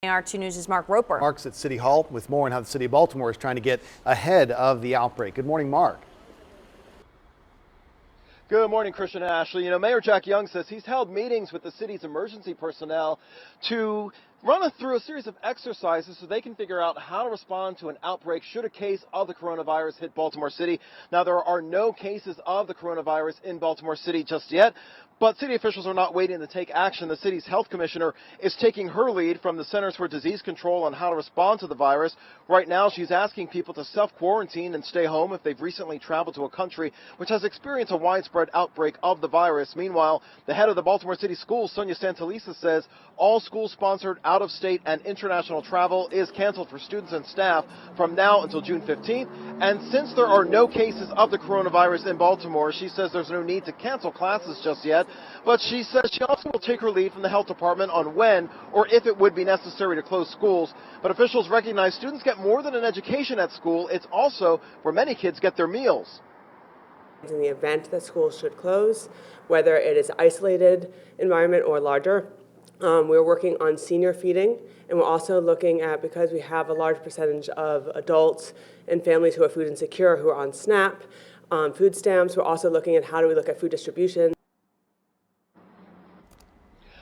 WMAR2 News' Mark Roper. Mark's at City Hall with more on how the city of Baltimore is trying to get ahead of the outbreak. Good morning, Mark. Good morning, Christian and Ashley. Mayor Jack Young says he's held meetings with the city's emergency personnel to run through a series of exercises so they can figure out how to respond to an outbreak should a case of the coronavirus hit Baltimore City. Now, there are no cases of the coronavirus in Baltimore City just yet, but city officials are not waiting to take action. The city's health commissioner is taking her lead from the Centers for Disease Control on how to respond to the virus. Right now, she's asking people to self-quarantine and stay home if they've recently traveled to a country which has experienced a widespread outbreak of the virus. Meanwhile, the head of the Baltimore City Schools, Sonia Santelisa, says all school-sponsored out-of-state and international travel is canceled for students and staff from now until June 15th. And since there are no cases of the coronavirus in Baltimore, she says there's no need to cancel classes just yet. But she says she also will take her lead from the health department on when or if it would be necessary to close schools. But officials recognize students get more than an education at school. It's also where many kids get their meals. In the event that schools should close, whether it is isolated environment or larger, we're working on senior feeding, and we're also looking at, because we have a large percentage of adults and families who are food insecure who are on SNAP, food stamps, we're also looking at how do we look at food distribution.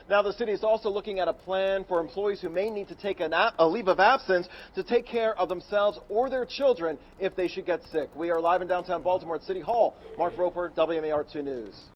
Now, the city is also looking at a plan for employees who may need to take a leave of absence to take care of themselves or their children if they should get sick. We are live in downtown Baltimore at City Hall. Mark Roper, WMAR2 News.